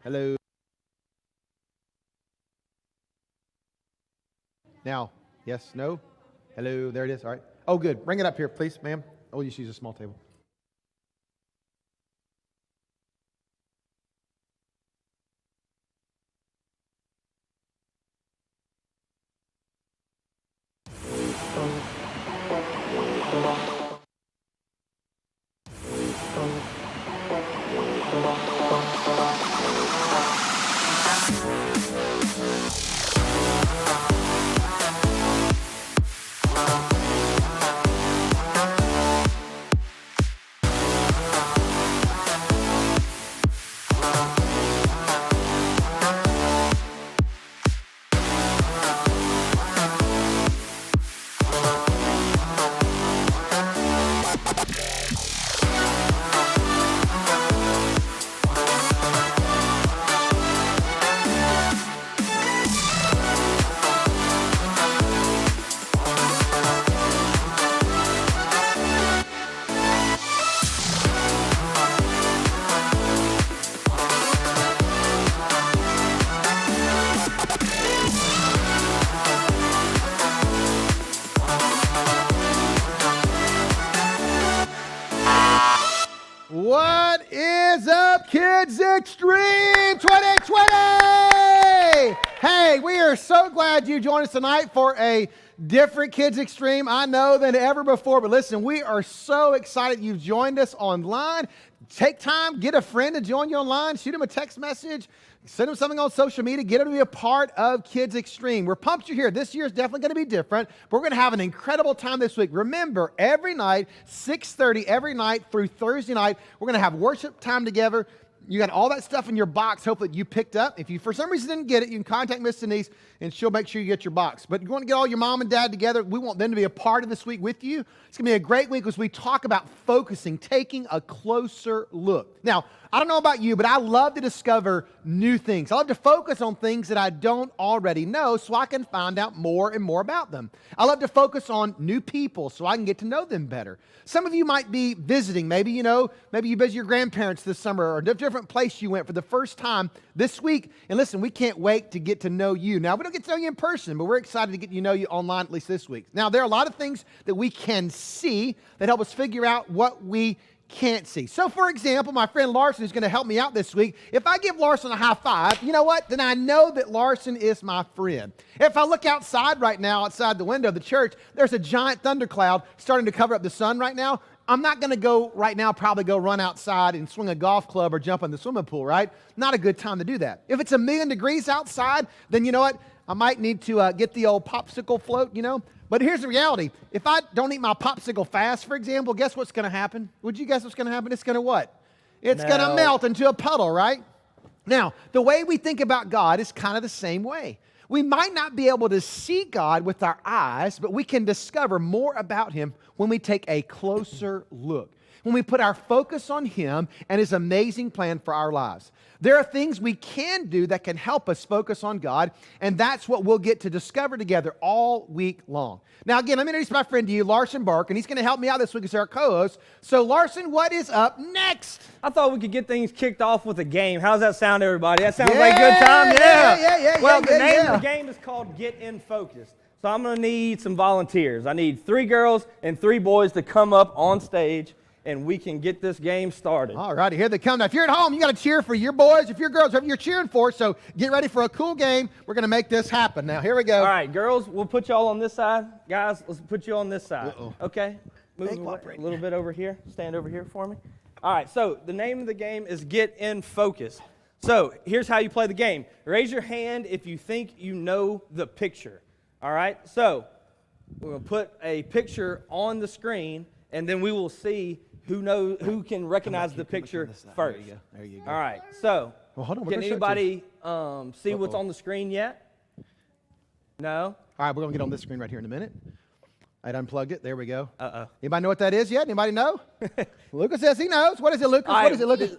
Hello. Now, yes, no? Hello, there it is. All right. Oh, good. Bring it up here, please, ma'am. Oh, you just use a small table. What is up, Kidz Xtreme 2020? Hey, we are so glad you joined us tonight for a different Kidz Xtreme, I know, than ever before. But listen, we are so excited you've joined us online. Take time, get a friend to join you online, shoot them a text message, send them something on social media, get them to be a part of Kidz Xtreme. We're pumped you're here. This year is definitely going to be different, but we're going to have an incredible time this week. Remember, every night, 6:30 every night through Thursday night, we're going to have worship time together. You got all that stuff in your box, hopefully you picked up. If you, for some reason, didn't get it, you can contact Miss Denise, and she'll make sure you get your box. But you want to get all your mom and dad together. We want them to be a part of this week with you. It's going to be a great week as we talk about focusing, taking a closer look. Now, I don't know about you, but I love to discover new things. I love to focus on things that I don't already know so I can find out more and more about them. I love to focus on new people so I can get to know them better. Some of you might be visiting. Maybe you visit your grandparents this summer or a different place you went for the first time this week. And listen, we can't wait to get to know you. Now, we don't get to know you in person, but we're excited to get to know you online at least this week. Now, there are a lot of things that we can see that help us figure out what we can't see. So, for example, my friend Larson is going to help me out this week. If I give Larson a high five, you know what? Then I know that Larson is my friend. If I look outside right now, outside the window of the church, there's a giant thundercloud starting to cover up the sun right now. I'm not going to go right now, probably go run outside and swing a golf club or jump in the swimming pool, right? Not a good time to do that. If it's 1,000,000 degrees outside, then you know what? I might need to get the old popsicle float, But here's the reality. If I don't eat my popsicle fast, for example, guess what's going to happen? Would you guess what's going to happen? It's going to what? It's going to melt into a puddle, right? Now, the way we think about God is kind of the same way. We might not be able to see God with our eyes, but we can discover more about Him when we take a closer look, when we put our focus on Him and His amazing plan for our lives. There are things we can do that can help us focus on God, and that's what we'll get to discover together all week long. Now, again, let me introduce my friend to you, Larson Burke, and he's going to help me out this week as our co-host. So, Larson, what is up next? I thought we could get things kicked off with a game. How's that sound, everybody? That sounds like a good time? Yeah. Well, the name of the game is called Get In Focus. So I'm going to need some volunteers. I need 3 girls and 3 boys to come up on stage, and we can get this game started. All righty, here they come. Now, if you're at home, you got to cheer for your boys. If you're girls, whoever you're cheering for. So get ready for a cool game. We're going to make this happen. Now, here we go. All right, girls, we'll put y'all on this side. Guys, let's put you on this side. Uh-oh. Okay? Move a little bit over here. Stand over here for me. All right, so the name of the game is Get In Focus. So here's how you play the game. Raise your hand if you think you know the picture. All right? So we're going to put a picture on the screen, and then we will see who can recognize the picture first. There you go. All right. So, hold on, can anybody see what's on the screen yet? No? All right, we're going to get on this screen right here in a minute. I unplugged it. There we go. Uh-oh. Anybody know what that is yet? Anybody know? Lucas says he knows. What is it, Lucas? What is it, Lucas?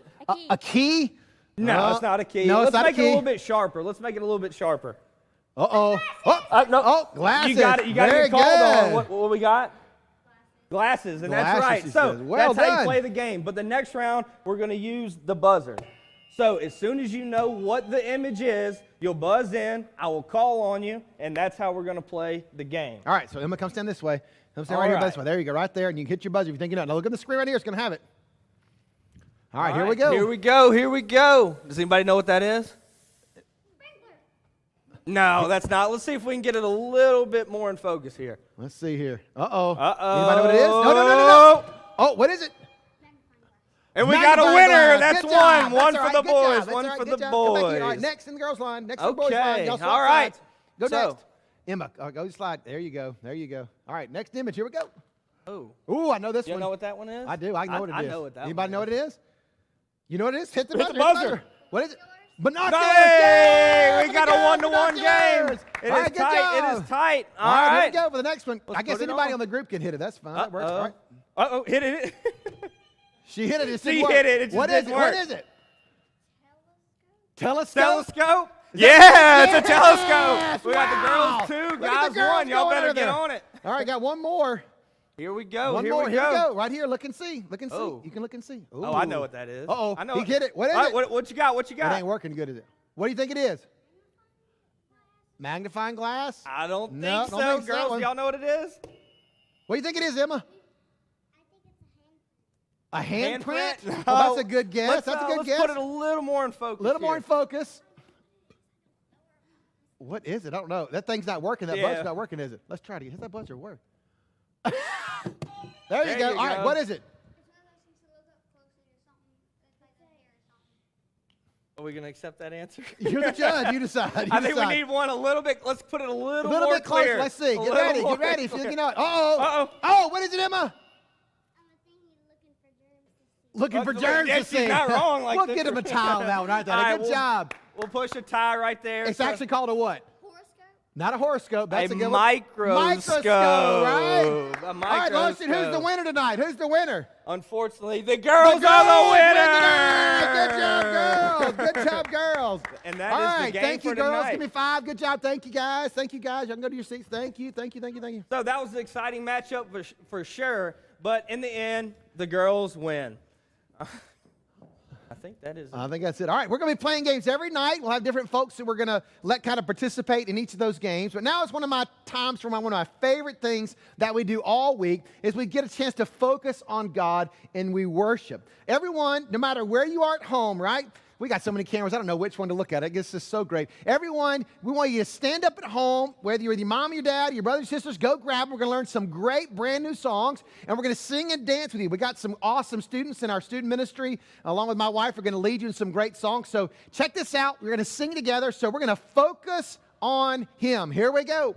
A key? No, it's not a key. No, Let's it's not make a key. it a little bit sharper. Let's make it a little bit sharper. Uh-oh. No. Oh, glasses. You got it. You got to Very get called good. on. What we got? Glasses, and that's Glasses, right. he So says. Well that's how done. you play the game. But the next round, we're going to use the buzzer. So as soon as you know what the image is, you'll buzz in, I will call on you, and that's how we're going to play the game. All right, so Emma, come stand this way. Come stand right here this way. There you go, right there, and you can hit your buzzer if you think you know. Now look at the screen right here. It's going to have it. All right, here we go. Here we go. Here we go. Does anybody know what that is? No, that's not. Let's see if we can get it a little bit more in focus here. Let's see here. Uh-oh. Uh-oh. Anybody know what it is? No. Oh, what is it? And we got a winner. That's Good job. one. One That's for all the right. boys. Good One job. for Good the job. Come back here. boys. All right, next in the girls' line. Next in the boys' Okay. line. Y'all swap All right. sides. Go So- next. Emma, go slide. There you go. There you go. All right, next image. Here we go. Oh. Ooh, I know this You one. know what that one is? I do. I know what it is. I know what that Anybody one know what it is? You know what it is? Hit the Hit the buzzer. buzzer. What is it? Binoculars. Hey, we Yay! got a 1-to-1 game. Binoculars. It All is right, good tight. job. It is tight. All right, here right. we go for the next one. Let's I guess put it anybody on. on the group can hit it. That's fine. That works. All right. Uh-oh. Hit it. She hit it. It She didn't work. hit it. It just What is didn't it? work. What is it? Telescope. Telescope? that- Yeah, it's a Yes! telescope. We got the Wow. girls 2, Look at the guys girls 1. Y'all going better under get there. on it. All right, got one more. Here we go. One Here more. we Here we go. go. Right here. Look and see. Look and see. Oh. You can look and see. Oh, I know what that is. Uh-oh. I know He it. hit it. What is All right, it? what you got? What you It got? ain't working good, is it? What do you think it is? Magnifying glass? I don't No, think don't so, think so. girls. Y'all know what it is? What do you think it is, Emma? A handprint? Handprint? Well, that's a good guess. Let's, That's a good let's guess. put it a little more in focus. A little more here. in focus. What is it? I don't know. That thing's not working. That Yeah. buzzer's not working, is it? Let's try to get that buzzer work. There you There go. you All right, go. what is it? Are we going to accept that answer? You're the judge. You decide. You I think we decide. need one a little bit. Let's put it a a little little more bit closer. clear. Let's see. A Get little ready. more Get ready. If you clear. think you know it. Uh-oh. Uh-oh. Oh, what is it, Emma? Looking for germs Yeah, to see. she's not wrong like we'll this. get him a towel on that one right there. All right, Good job. We'll push a tie right there. It's So- actually called a what? Not a horoscope. That's a good one. microscope. Microscope, right? A All right, microscope. Lotion, who's the winner tonight? Who's the winner? Unfortunately, the girls The are the girls winner. Good job, girls. Good job, girls. And that All is right, the game thank you, for girls. tonight. Give me 5. Good job. Thank you, guys. Thank you, guys. Y'all can go to your seats. Thank you. Thank you. Thank you. Thank you. So that was an exciting matchup for sure. But in the end, the girls win. I think that is. I think that's it. All right, we're going to be playing games every night. We'll have different folks that we're going to let kind of participate in each of those games. But now it's one of my times for one of my favorite things that we do all week is we get a chance to focus on God and we worship. Everyone, no matter where you are at home, right? We got so many cameras, I don't know which one to look at. I guess it's so great. Everyone, we want you to stand up at home, whether you're with your mom, your dad, your brothers, sisters, go grab them. We're going to learn some great brand new songs, and we're going to sing and dance with you. We got some awesome students in our student ministry. Along with my wife, we're going to lead you in some great songs. So check this out. We're going to sing together, so we're going to focus on Him. Here we go.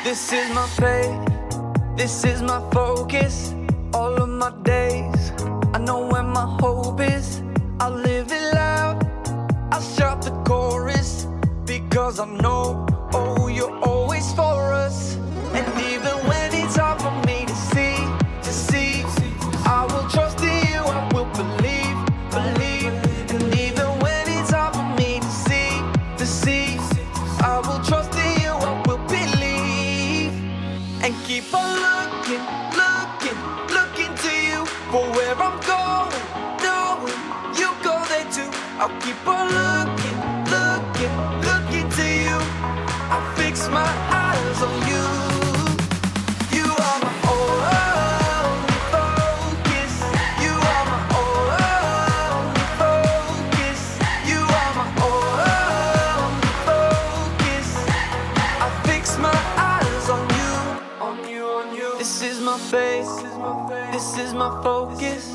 This is my faith, this is my focus, all of my days. I know where my hope is, I live it loud, I shout the chorus, because I know, oh, you're always for us. And even when it's hard for me to see, I will trust in you, I will believe. And even when it's hard for me to see, I will trust in you, I will believe. And keep on looking to you for where I'm going, knowing you go there too. I'll keep on looking to you. I fix my eyes on you. You are my only focus. You are my only focus. You are my only focus. I fix my eyes on you. This is my faith, this is my focus.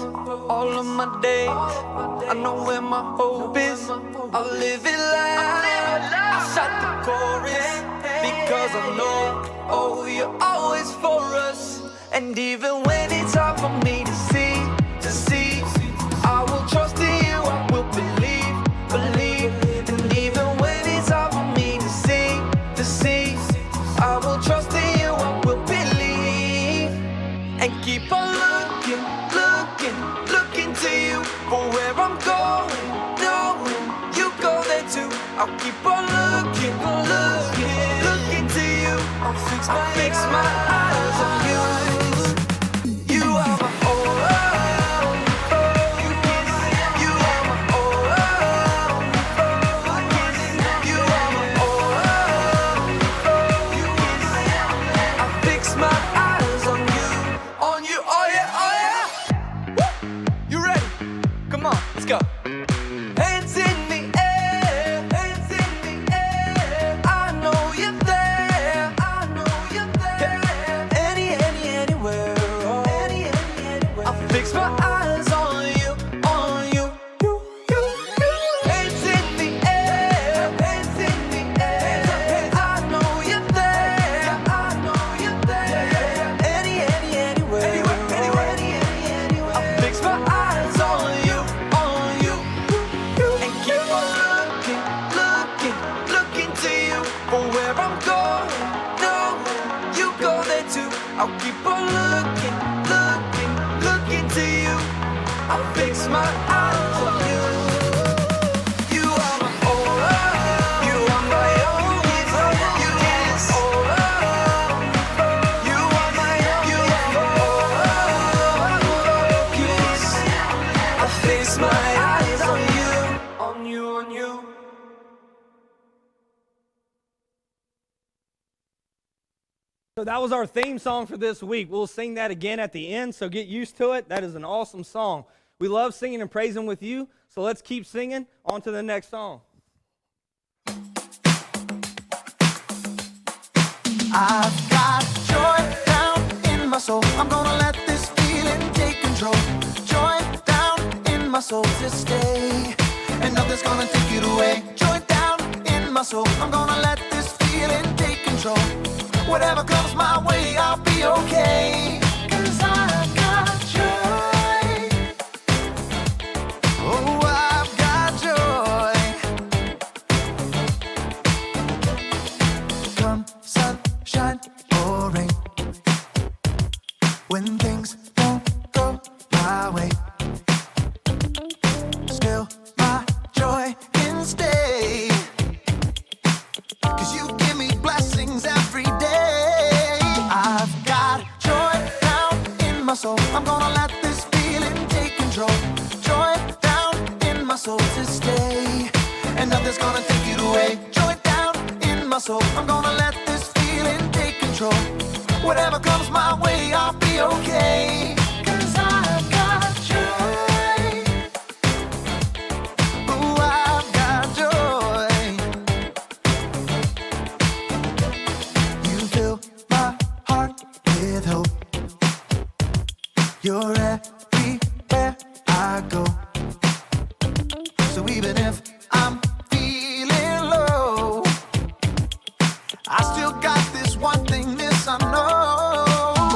All of my days, I know where my hope is. I'll live it loud, I shout the chorus, because I know, oh, you're always for us. And even when it's hard for me to see, I will trust in you, I will looking to you. I fix my eyes on you. You are my only focus. You are my only focus. You are my only focus. I fix my eyes on you, oh yeah, oh yeah. Woo! You ready? Come on, let's go. Hands in the air, hands in the air. I know you're there, I know you're there. Anywhere, oh. Anywhere. I fix my eyes on you, on you. Hands in the air, hands in the air. I know you're there, I know you're there. Anywhere, I fix my eyes on you, and keep on looking to you for where I'm going. No, you go there too. I'll keep on looking to you. I'll fix my eyes on you. You are my only, you are my only focus. You are my only focus. I fix my eyes on you, on you, on you. So that was our theme song for this week. We'll sing that again at the end, so get used to it. That is an awesome song. We love singing and praising with you, so let's keep singing. On to the next song. I've got joy down in my soul. I'm gonna let this feeling take control. Joy down in my soul to stay, and nothing's gonna take it away. Joy down in my soul. I'm gonna let this feeling take control. Whatever comes my way, I'll be okay. 'Cause I've got joy. Oh, I've got joy. Come sunshine or rain, when things don't go my way, still my joy can stay. 'Cause you give me blessings every day. I've got joy down in my soul. I'm gonna let this feeling take control. Joy down in my soul to stay, and nothing's gonna take it away. Joy down in my soul. I'm gonna let this feeling take control. Whatever comes my way, I'll be okay. 'Cause I've got joy. Ooh, I've got joy. You fill my heart with hope. You're everywhere I go. So even if I'm feeling low, I still got this one thing, this I know.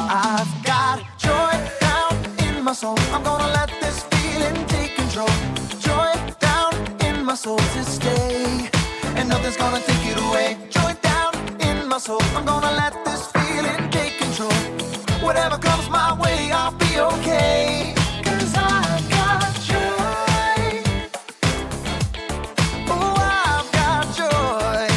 I've got joy down in my soul. I'm gonna let this feeling take control. Joy down in my soul to stay, and nothing's gonna take it away. Joy down in my soul. I'm gonna let this feeling take control. Whatever comes my way, I'll be okay. 'Cause I've got joy. Oh, I've got joy.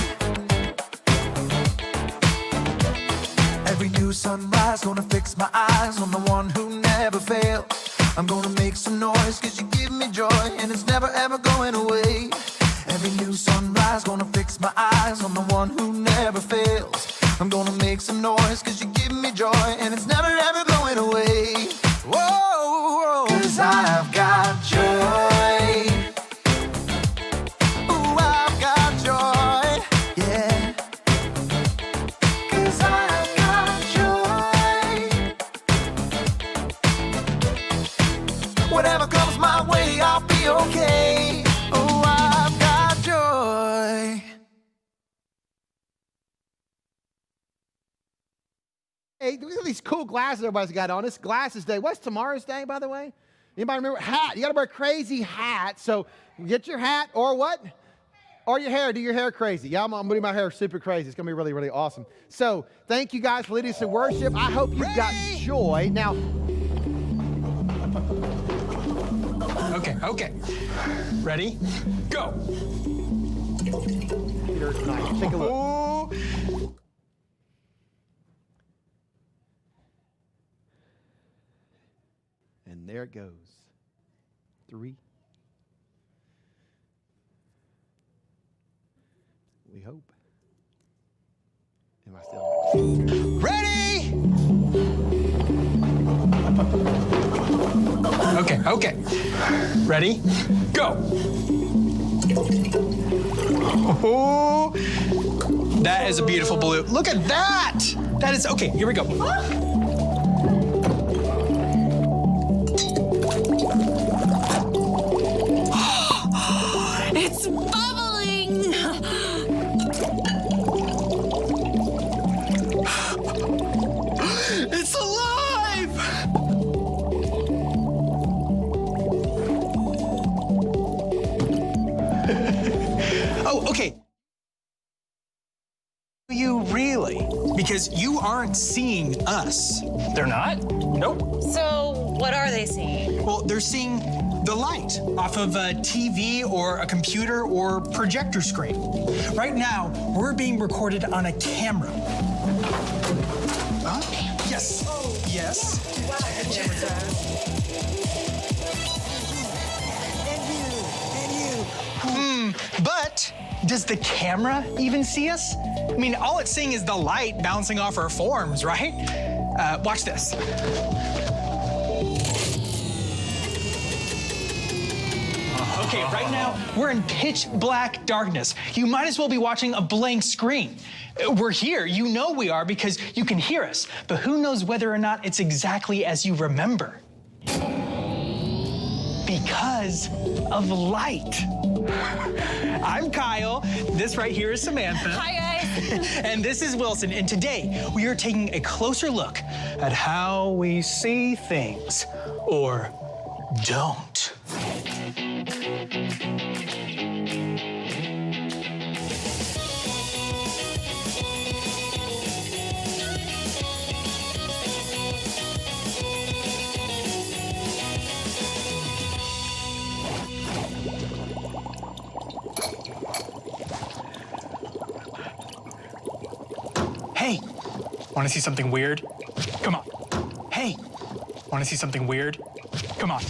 Every new sunrise gonna fix my eyes on the one who never fails. I'm gonna make some noise 'cause you give me joy, and it's never ever going away. Every new sunrise gonna fix my eyes on the one who never fails. I'm gonna make some noise 'cause you give me joy, and it's never ever going away. Whoa, 'cause I've got joy. Ooh, I've got joy, yeah. 'Cause I've got joy. Whatever comes my way, I'll be okay. Oh, I've got joy. Hey, look at these cool glasses everybody's got on. It's Glasses Day. What's tomorrow's day, by the way? Anybody remember? Hat. You got to wear a crazy hat. So get your hat or what? Or your hair. Do your hair crazy. Yeah, I'm doing my hair super crazy. It's going to be really, really awesome. So thank you guys for leading us in worship. I hope you've got joy. Now, Okay. Ready? Go. Peter tonight. Take a look. Oh. And there it goes. 3. We hope. Am I still? Ready? Okay. Ready? Go. Oh, that is a beautiful blue. Look at that. That is, okay, here we go. It's bubbling! It's alive! Oh, okay. You really? Because you aren't seeing us. They're not? Nope. So, what are they seeing? Well, they're seeing the light off of a TV or a computer or projector screen. Right now, we're being recorded on a camera. Huh? Yes. Yes. But does the camera even see us? I mean, all it's seeing is the light bouncing off our forms, right? Watch this. Okay, right now, we're in pitch black darkness. You might as well be watching a blank screen. We're here, you know we are because you can hear us, but who knows whether or not it's exactly as you remember. Because of light. I'm Kyle, this right here is Samantha. Hi, guys. And this is Wilson, and today we are taking a closer look at how we see things, or don't. Hey, want to see something weird? Come on. Hey, want to see something weird? Come on.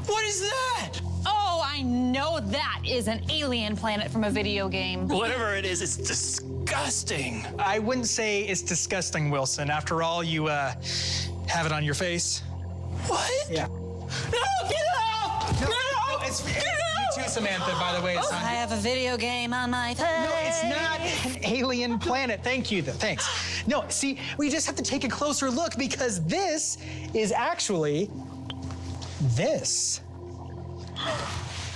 What is that? Oh, I know that is an alien planet from a video game. Whatever it is, it's disgusting. I wouldn't say it's disgusting, Wilson. After all, you have it on your face. What? Yeah. No, get out! No, it's you too, Samantha, by the way. It's I not. have a video game on my face. No, it's not an alien planet. Thank you, though. Thanks. No, see, we just have to take a closer look because this is actually this.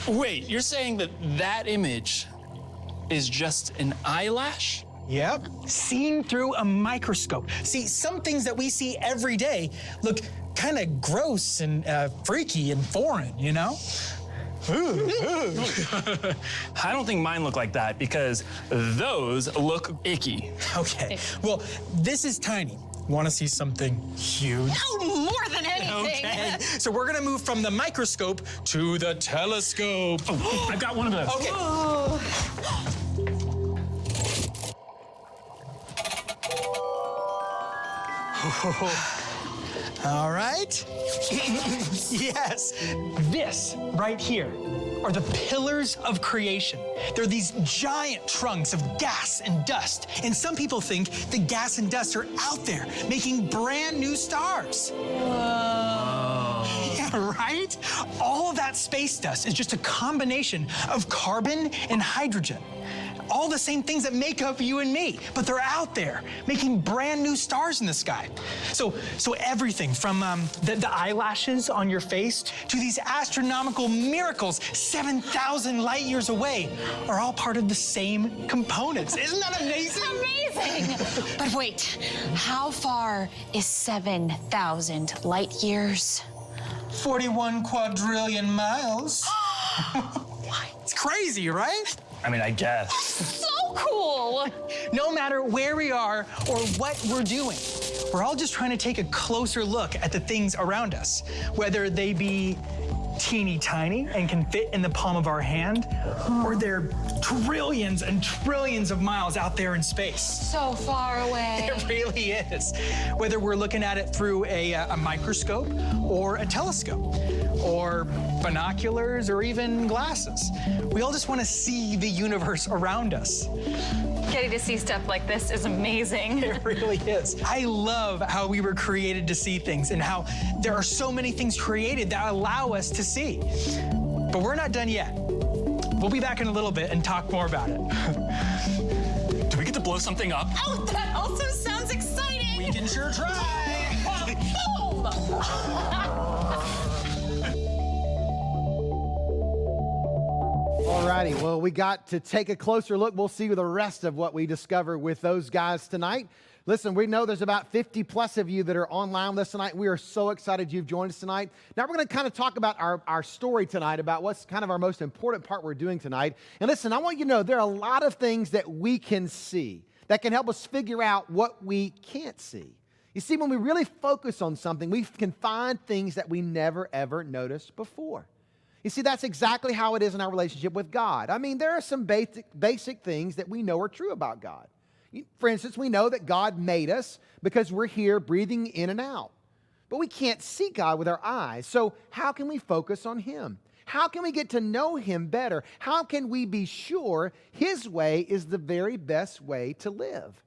Wait, you're saying that that image is just an eyelash? Yep. Seen through a microscope. See, some things that we see every day look kind of gross and freaky and foreign, you know? I don't think mine look like that because those look icky. Okay. Well, this is tiny. Want to see something huge? Oh, more than anything. Okay. So we're gonna move from the microscope to the telescope. Oh, I've got one of those. Okay. All right. Yes. This right here are the pillars of creation. They're these giant trunks of gas and dust. And some people think the gas and dust are out there making brand new stars. Whoa. Yeah, right? All of that space dust is just a combination of carbon and hydrogen. All the same things that make up you and me, but they're out there making brand new stars in the sky. So everything from the eyelashes on your face to these astronomical miracles 7,000 light years away are all part of the same components. Isn't that amazing? Amazing. But wait, how far is 7,000 light years? 41 quadrillion miles. It's crazy, right? I mean, I guess. So cool. No matter where we are or what we're doing, We're all just trying to take a closer look at the things around us, whether they be teeny tiny and can fit in the palm of our hand, or they're trillions and trillions of miles out there in space. So far away. It really is. Whether we're looking at it through a microscope or a telescope or binoculars or even glasses, we all just want to see the universe around us. Getting to see stuff like this is amazing. It really is. I love how we were created to see things and how there are so many things created that allow us to see. But we're not done yet. We'll be back in a little bit and talk more about it. Do we get to blow something up? Oh, that also sounds exciting. We can sure try. Boom! Alrighty, well, we got to take a closer look. We'll see the rest of what we discover with those guys tonight. Listen, we know there's about 50 plus of you that are online with us tonight. We are so excited you've joined us tonight. Now we're going to kind of talk about our story tonight, about what's kind of our most important part we're doing tonight. And listen, I want you to know there are a lot of things that we can see that can help us figure out what we can't see. You see, when we really focus on something, we can find things that we never, ever noticed before. You see, that's exactly how it is in our relationship with God. I mean, there are some basic things that we know are true about God. For instance, we know that God made us because we're here breathing in and out. But we can't see God with our eyes. So how can we focus on Him? How can we get to know Him better? How can we be sure His way is the very best way to live?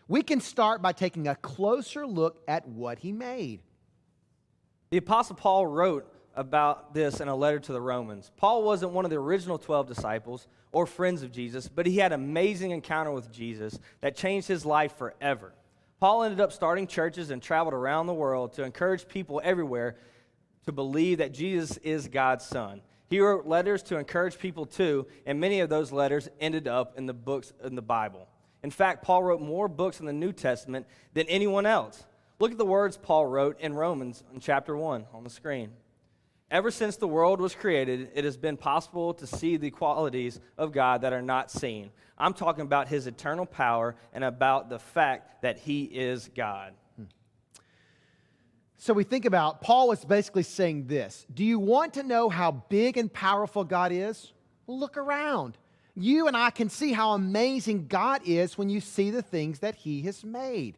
We can start by taking a closer look at what He made. The Apostle Paul wrote about this in a letter to the Romans. Paul wasn't one of the original 12 disciples or friends of Jesus, but he had an amazing encounter with Jesus that changed his life forever. Paul ended up starting churches and traveled around the world to encourage people everywhere to believe that Jesus is God's Son. He wrote letters to encourage people too, and many of those letters ended up in the books in the Bible. In fact, Paul wrote more books in the New Testament than anyone else. Look at the words Paul wrote in Romans in chapter 1 on the screen. Ever since the world was created, it has been possible to see the qualities of God that are not seen. I'm talking about His eternal power and about the fact that He is God. So we think about, Paul was basically saying this. Do you want to know how big and powerful God is? Well, look around. You and I can see how amazing God is when you see the things that He has made.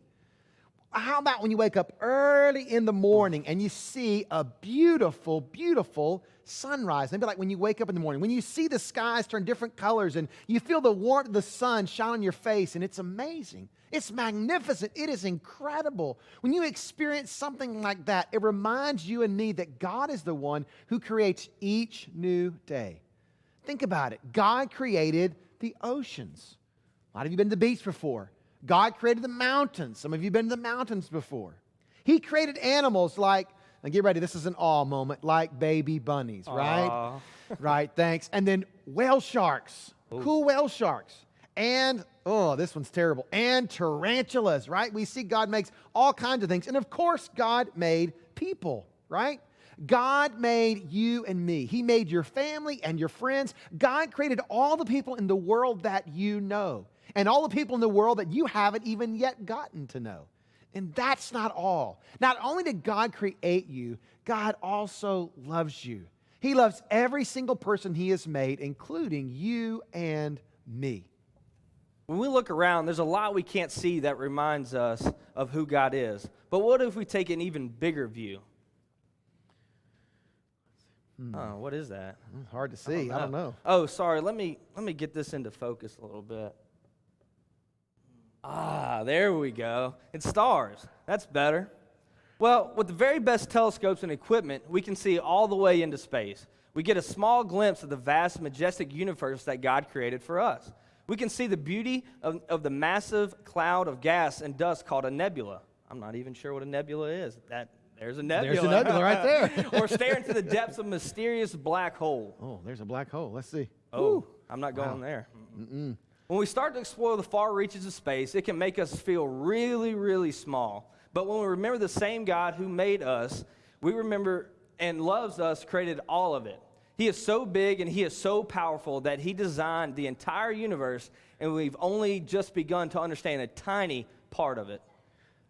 How about when you wake up early in the morning and you see a beautiful, beautiful sunrise? Maybe like when you wake up in the morning, when you see the skies turn different colors and you feel the warmth of the sun shine on your face, and it's amazing. It's magnificent. It is incredible. When you experience something like that, it reminds you and me that God is the one who creates each new day. Think about it. God created the oceans. A lot of you been to the beach before. God created the mountains. Some of you have been to the mountains before. He created animals like, now get ready, this is an awe moment, like baby bunnies, right? Aww. Right, thanks. And then whale sharks, cool whale sharks. And, oh, this one's terrible, and tarantulas, right? We see God makes all kinds of things. And of course, God made people, right? God made you and me. He made your family and your friends. God created all the people in the world that you know, and all the people in the world that you haven't even yet gotten to know. And that's not all. Not only did God create you, God also loves you. He loves every single person He has made, including you and me. When we look around, there's a lot we can't see that reminds us of who God is. But what if we take an even bigger view? Oh, what is that? It's hard to see. I don't know. Oh, sorry. Let me get this into focus a little bit. Ah, there we go. It's stars. That's better. Well, with the very best telescopes and equipment, we can see all the way into space. We get a small glimpse of the vast, majestic universe that God created for us. We can see the beauty of the massive cloud of gas and dust called a nebula. I'm not even sure what a nebula is. There's a nebula. There's a nebula right there. Or stare into the depths of a mysterious black hole. Oh, there's a black hole. Let's see. Oh, Ooh. I'm not going there. When we start to explore the far reaches of space, it can make us feel really, really small. But when we remember the same God who made us, we remember and loves us, created all of it. He is so big and He is so powerful that He designed the entire universe, and we've only just begun to understand a tiny part of it.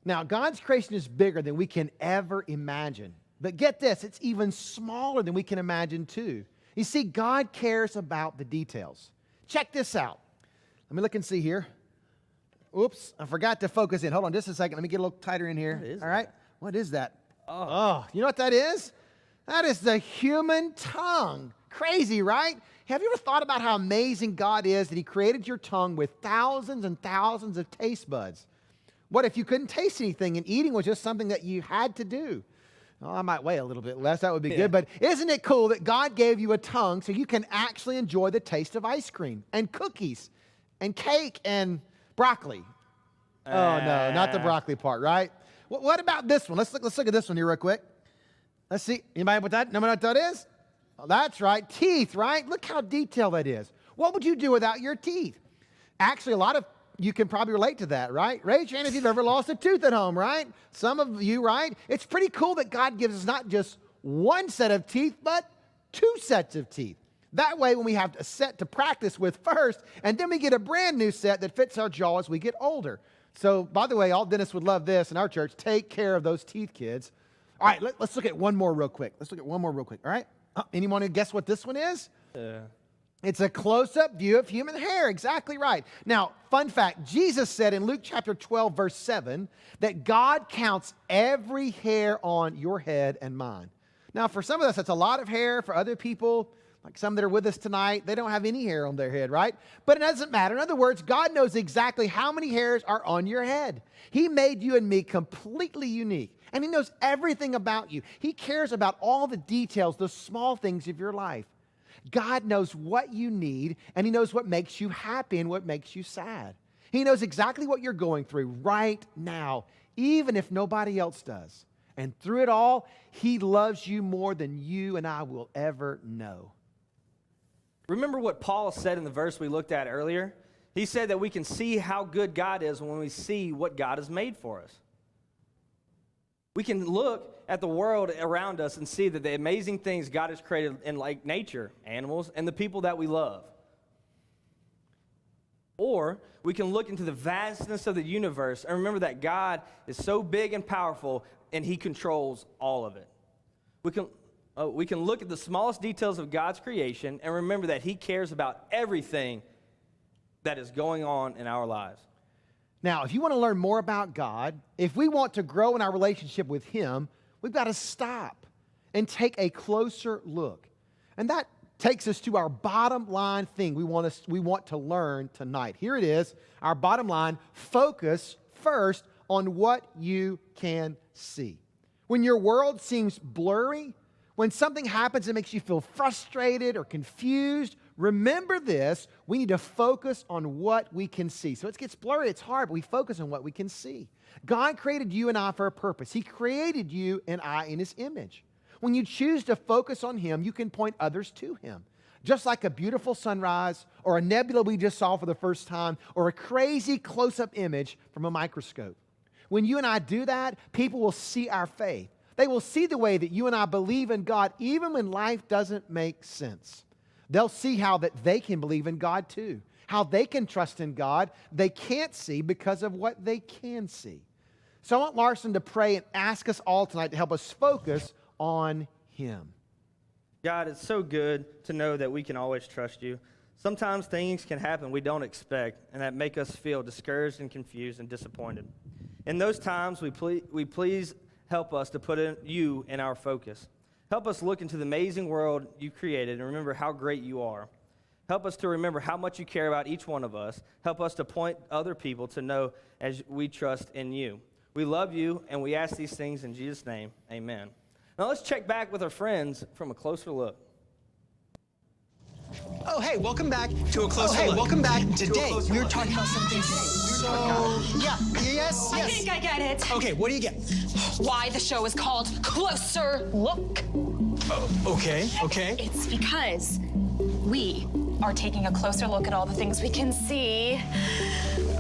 Now, God's creation is bigger than we can ever imagine. But get this, it's even smaller than we can imagine too. You see, God cares about the details. Check this out. Let me look and see here. Oops, I forgot to focus in. Hold on just a second. Let me get a little tighter in here. What is All right? What is that? Oh, you know what that is? That is the human tongue. Crazy, right? Have you ever thought about how amazing God is that He created your tongue with thousands and thousands of taste buds? What if you couldn't taste anything and eating was just something that you had to do? Well, I might weigh a little bit less. That would be good. But isn't it cool that God gave you a tongue so you can actually enjoy the taste of ice cream and cookies and cake and broccoli? Oh, no, not the broccoli part, right? What about this one? Let's look at this one here real quick. Let's see. Anybody know what that is? Oh, that's right. Teeth, right? Look how detailed that is. What would you do without your teeth? Actually, a lot of you can probably relate to that, right? Raise your hand if you've ever lost a tooth at home, right? Some of you, right? It's pretty cool that God gives us not just one set of teeth, but 2 sets of teeth. That way, when we have a set to practice with first, and then we get a brand new set that fits our jaw as we get older. So, by the way, all dentists would love this in our church. Take care of those teeth, kids. All right, let's look at one more real quick. All right? Anyone guess what this one is? It's a close-up view of human hair. Exactly right. Now, fun fact, Jesus said in Luke chapter 12, verse 7, that God counts every hair on your head and mine. Now, for some of us, that's a lot of hair. For other people, like some that are with us tonight, they don't have any hair on their head, right? But it doesn't matter. In other words, God knows exactly how many hairs are on your head. He made you and me completely unique, and He knows everything about you. He cares about all the details, the small things of your life. God knows what you need, and He knows what makes you happy and what makes you sad. He knows exactly what you're going through right now, even if nobody else does. And through it all, He loves you more than you and I will ever know. Remember what Paul said in the verse we looked at earlier? He said that we can see how good God is when we see what God has made for us. We can look at the world around us and see that the amazing things God has created in like nature, animals, and the people that we love. Or we can look into the vastness of the universe and remember that God is so big and powerful and He controls all of it. We can look at the smallest details of God's creation and remember that He cares about everything that is going on in our lives. Now, if you want to learn more about God, if we want to grow in our relationship with Him, we've got to stop and take a closer look. And that takes us to our bottom line thing we want to learn tonight. Here it is, our bottom line: focus first on what you can see. When your world seems blurry, when something happens that makes you feel frustrated or confused, remember this: we need to focus on what we can see. So it gets blurry, it's hard, but we focus on what we can see. God created you and I for a purpose. He created you and I in His image. When you choose to focus on Him, you can point others to Him. Just like a beautiful sunrise or a nebula we just saw for the first time or a crazy close-up image from a microscope. When you and I do that, people will see our faith. They will see the way that you and I believe in God even when life doesn't make sense. They'll see how that they can believe in God too, how they can trust in God they can't see because of what they can see. So I want Larson to pray and ask us all tonight to help us focus on Him. God, it's so good to know that we can always trust You. Sometimes things can happen we don't expect and that make us feel discouraged and confused and disappointed. In those times, we please help us to put You in our focus. Help us look into the amazing world You created and remember how great You are. Help us to remember how much You care about each one of us. Help us to point other people to know as we trust in You. We love You, and we ask these things in Jesus' name. Amen. Now let's check back with our friends from a closer look. Oh, hey, welcome back to a closer look. Welcome back. Today, we were talking about something yes. I think I get it. Okay, what do you get? Why the show is called Closer Look. Okay. It's because we are taking a closer look at all the things we can see.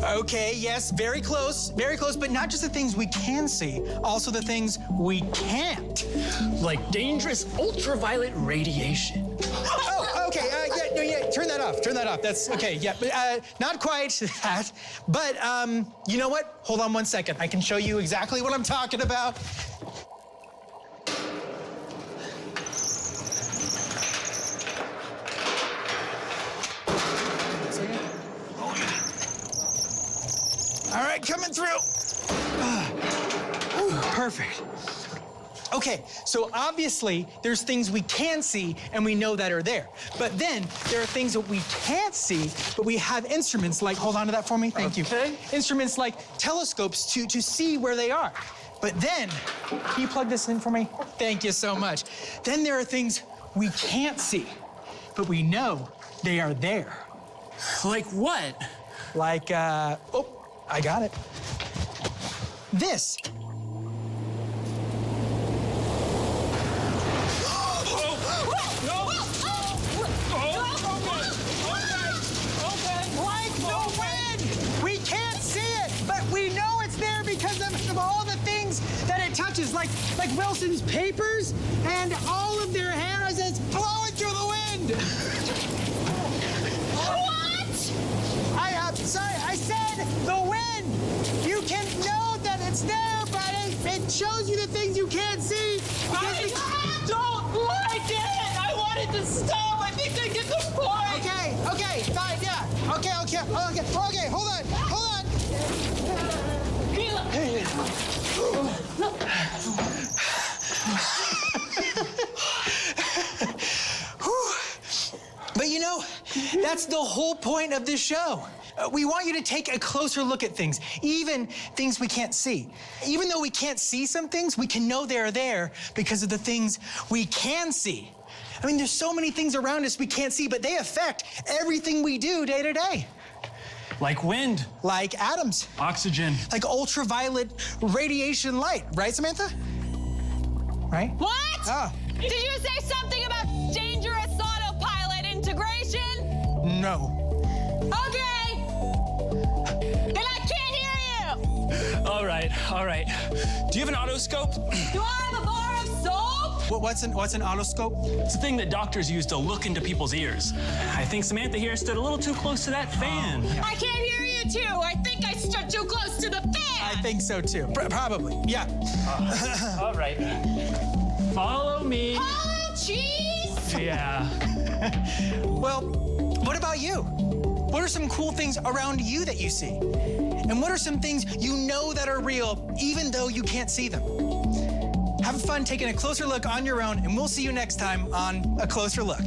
Okay, yes, very close, but not just the things we can see, also the things we can't. Like dangerous ultraviolet radiation. Oh, okay, turn that off. Turn that off. That's okay. Yeah, but not quite that. But you know what? Hold on 1 second. I can show you exactly what I'm talking about. All right, coming through. Perfect. Okay, so obviously there's things we can see and we know that are there. But then there are things that we can't see, but we have instruments like, hold on to that for me, thank you. Instruments like telescopes to see where they are. But then, can you plug this in for me? Thank you so much. Then there are things we can't see, but we know they are there. Like what? Like, oh, I got it. This. Like the wind! We can't see it, but we know it's there because of all the things that it touches, like Wilson's papers and all of their hair as it's blowing through the wind. What? Sorry, I said the wind. You can know that it's there, but it shows you the things you can't see. I don't like it! I want it to stop! I think they get the point! Okay, fine, yeah. Okay, hold on. But you know, that's the whole point of this show. We want you to take a closer look at things, even things we can't see. Even though we can't see some things, we can know they're there because of the things we can see. I mean, there's so many things around us we can't see, but they affect everything we do day to day. Like wind, Like atoms, oxygen. like ultraviolet radiation light, right, Samantha? Right? What? Ah, Did you say something about dangerous autopilot integration? no. Okay. Then I can't hear you. All right. Do you have an otoscope? Do I have a bar of soap? What's an otoscope? It's a thing that doctors use to look into people's ears. I think Samantha here stood a little too close to that fan. I can't hear you too. I think I stood too close to the fan. I think so too. Probably, yeah. All right. Follow me. Oh, cheese. Yeah. Well, what about you? What are some cool things around you that you see? And what are some things you know that are real, even though you can't see them? Have fun taking a closer look on your own, and we'll see you next time on A Closer Look.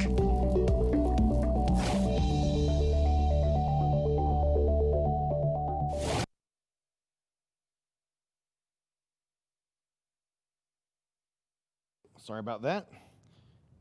Sorry about that.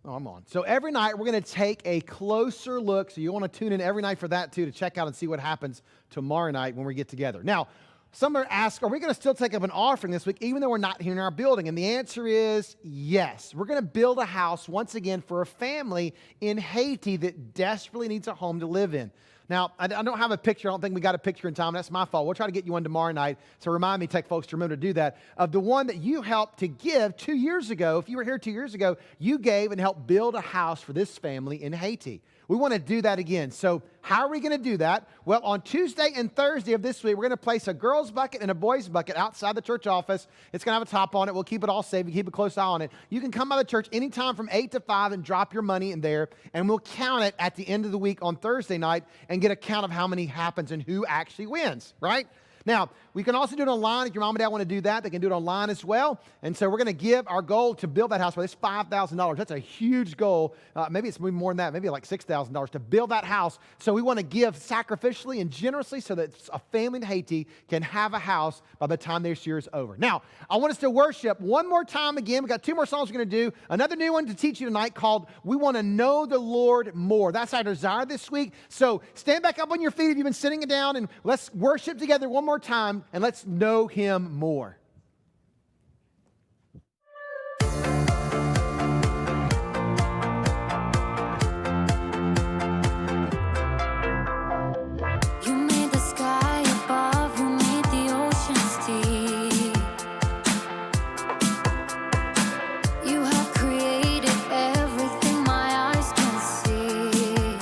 Oh, I'm on. So every night we're going to take a closer look. So you want to tune in every night for that too, to check out and see what happens tomorrow night when we get together. Now, some are asking, are we going to still take up an offering this week even though we're not here in our building? And the answer is yes. We're going to build a house once again for a family in Haiti that desperately needs a home to live in. Now, I don't have a picture. I don't think we got a picture in time. That's my fault. We'll try to get you one tomorrow night. So remind me, tech folks, to remember to do that. Of the one that you helped to give 2 years ago. If you were here 2 years ago, you gave and helped build a house for this family in Haiti. We want to do that again. So how are we going to do that? Well, on Tuesday and Thursday of this week, we're going to place a girl's bucket and a boy's bucket outside the church office. It's going to have a top on it. We'll keep it all safe. You keep a close eye on it. You can come by the church anytime from 8 to 5 and drop your money in there, and we'll count it at the end of the week on Thursday night and get a count of how many happens and who actually wins, right? Now, we can also do it online. If your mom and dad want to do that, they can do it online as well. And so we're going to give our goal to build that house. Well, it's $5,000. That's a huge goal. Maybe it's more than that. Maybe like $6,000 to build that house. So we want to give sacrificially and generously so that a family in Haiti can have a house by the time this year is over. Now, I want us to worship one more time again. We've got 2 more songs we're going to do. Another new one to teach you tonight called We Want to Know the Lord More. That's our desire this week. So stand back up on your feet if you've been sitting down, and let's worship together one more time, and let's know Him more. You made the sky above, you made the oceans deep. You have created everything my eyes can see.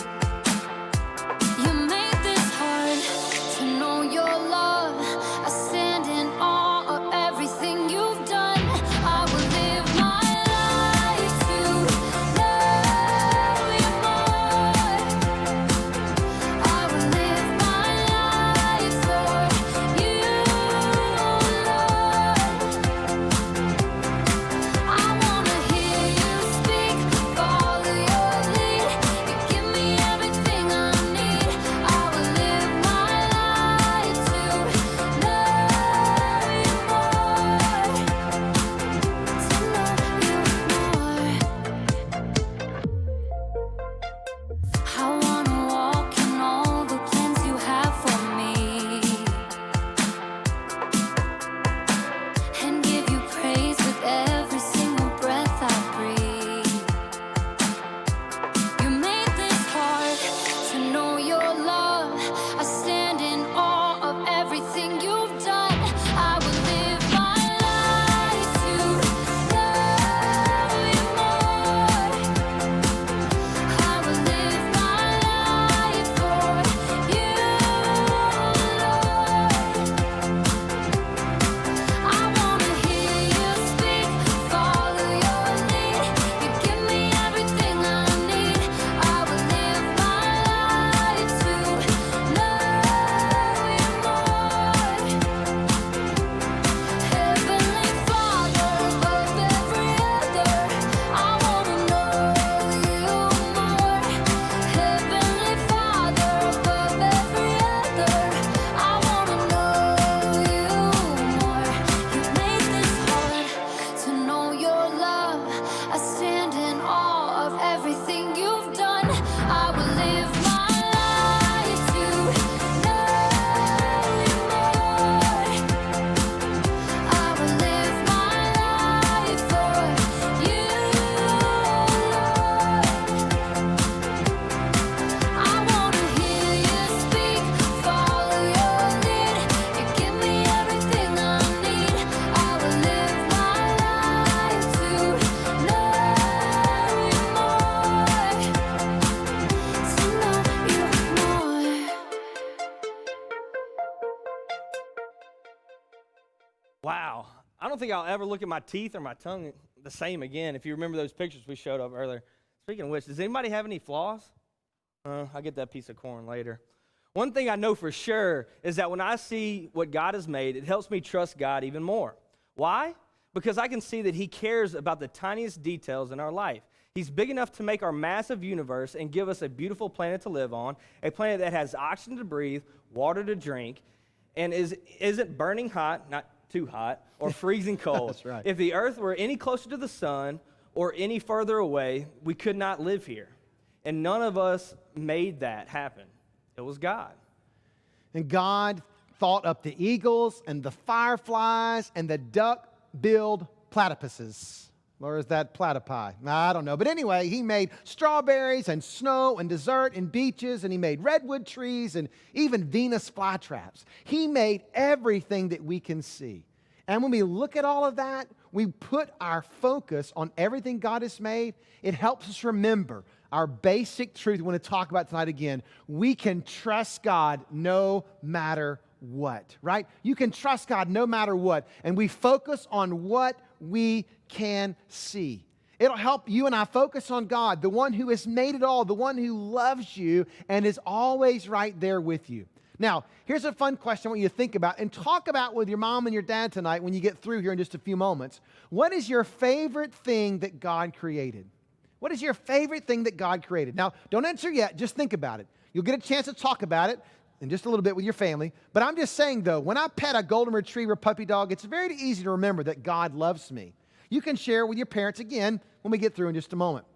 don't think I'll ever look at my teeth or my tongue the same again, if you remember those pictures we showed up earlier. Speaking of which, does anybody have any floss? I'll get that piece of corn later. One thing I know for sure is that when I see what God has made, it helps me trust God even more. Why? Because I can see that he cares about the tiniest details in our life. He's big enough to make our massive universe and give us a beautiful planet to live on, a planet that has oxygen to breathe, water to drink, and isn't burning hot, not too hot, or freezing cold. That's right. If the earth were any closer to the sun or any further away, we could not live here. And none of us made that happen. It was God. And God thought up the eagles and the fireflies and the duck-billed platypuses. Or is that platypi? I don't know. But anyway, he made strawberries and snow and dessert and beaches, and he made redwood trees and even Venus flytraps. He made everything that we can see. And when we look at all of that, we put our focus on everything God has made. It helps us remember our basic truth we want to talk about tonight again. We can trust God no matter what, right? You can trust God no matter what. And we focus on what we can see. It'll help you and I focus on God, the one who has made it all, the one who loves you and is always right there with you. Now, here's a fun question I want you to think about and talk about with your mom and your dad tonight when you get through here in just a few moments. What is your favorite thing that God created? What is your favorite thing that God created? Now, don't answer yet. Just think about it. You'll get a chance to talk about it in just a little bit with your family. But I'm just saying, though, when I pet a golden retriever puppy dog, it's very easy to remember that God loves me. You can share with your parents again when we get through in just a moment.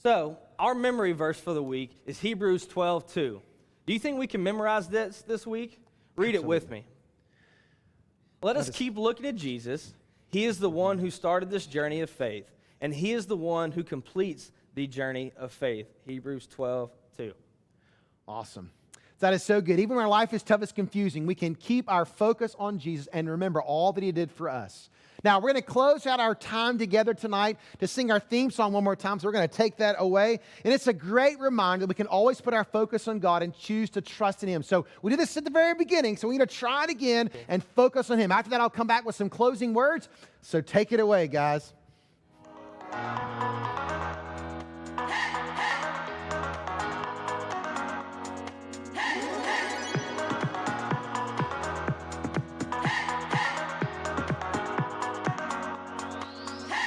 So, our memory verse for the week is Hebrews 12:2. Do you think we can memorize this week? Read it with me. Let us keep looking at Jesus. He is the one who started this journey of faith, and he is the one who completes the journey of faith. Hebrews 12:2. Awesome. That is so good. Even when our life is tough, it's confusing, we can keep our focus on Jesus and remember all that he did for us. Now, we're going to close out our time together tonight to sing our theme song one more time, so we're going to take that away. And it's a great reminder that we can always put our focus on God and choose to trust in him. So we did this at the very beginning, so we're going to try it again and focus on him. After that, I'll come back with some closing words. So take it away, guys.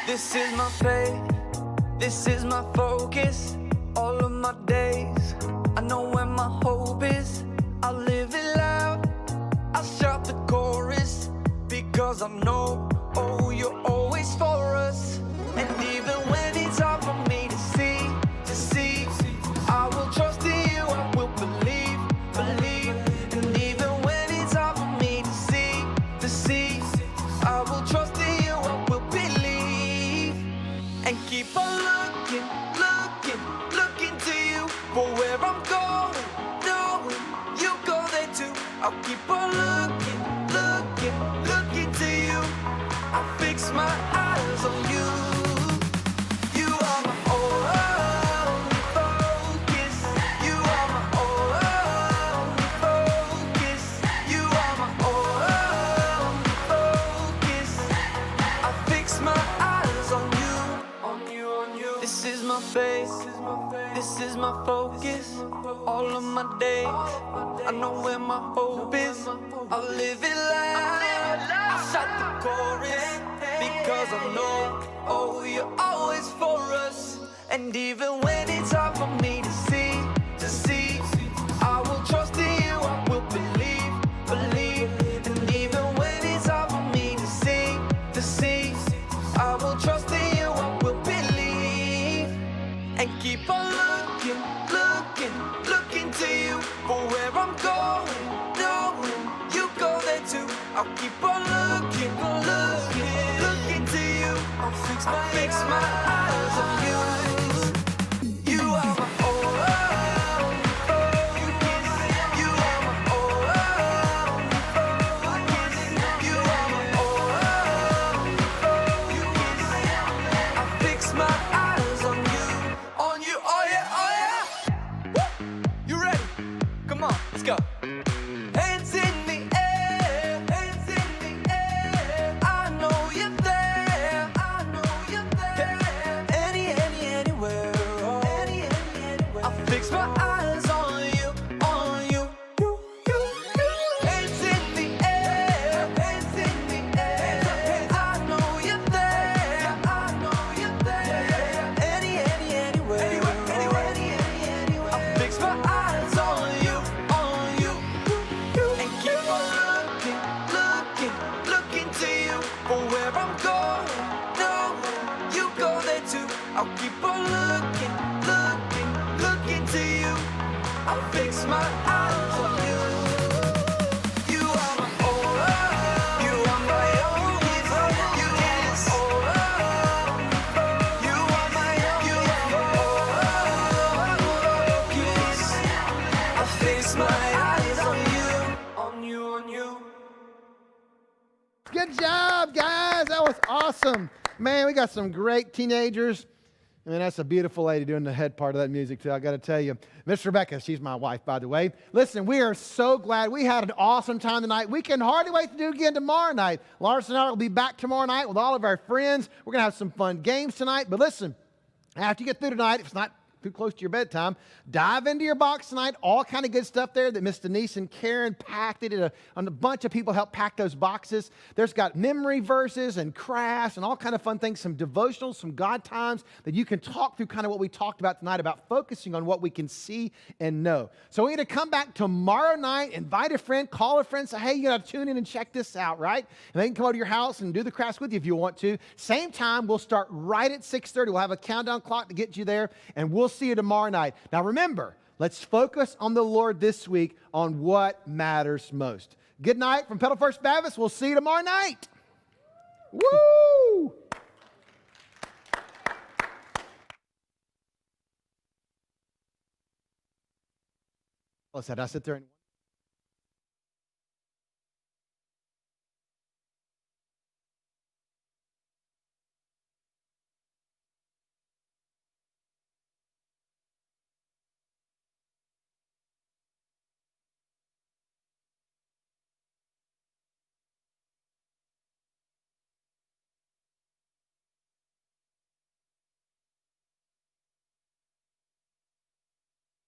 This is my faith, this is my focus, all of my days. I know where my hope is, I'll live it loud, I'll shout the chorus, because I know, oh, you're always for us. And even when it's hard for me to see, I will trust in you, I will believe. And even when it's hard for me to see, I will trust in you, I will believe. And keep on looking to you for where I'm going, knowing you go there too. I'll keep on looking to you. I fix my eyes on you. You are my only focus. You are my only focus. You are my only focus. I fix my eyes on you. This is my faith, this is my focus. All of my days, I know where my hope is. I'll live it loud, I'll shout the chorus, because I know, oh, you're always for us. And even when it's hard for me to see, I will trust in you, I will believe. And even when it's hard for me to see, I will trust in you, I will believe. And keep on looking to you for where I'm going, knowing you go there too. I'll keep on looking to you. I'll fix my eyes on you. You are my only focus. You are my only focus. You are my only focus. I fix my eyes on you, oh yeah. Woo! You ready? Come on, let's go. Hands in the air, hands in the air. my eyes on you, on you, on you. Good job, guys. That was awesome. Man, we got some great teenagers. I mean, that's a beautiful lady doing the head part of that music, too. I got to tell you. Miss Rebecca, she's my wife, by the way. Listen, we are so glad. We had an awesome time tonight. We can hardly wait to do it again tomorrow night. Larson and I will be back tomorrow night with all of our friends. We're going to have some fun games tonight. But listen, after you get through tonight, if it's not too close to your bedtime, dive into your box tonight. All kind of good stuff there that Miss Denise and Karen packed it. And a bunch of people helped pack those boxes. There's got memory verses and crafts and all kind of fun things, some devotionals, some God times that you can talk through kind of what we talked about tonight about focusing on what we can see and know. So we need to come back tomorrow night, invite a friend, call a friend, say, hey, you got to tune in and check this out, right? And they can come over to your house and do the crafts with you if you want to. Same time, we'll start right at 6:30. We'll have a countdown clock to get you there, and we'll see you tomorrow night. Now remember, let's focus on the Lord this week on what matters most. Good night from Pedal First Baptist. We'll see you tomorrow night. Woo! What's that? I sit there and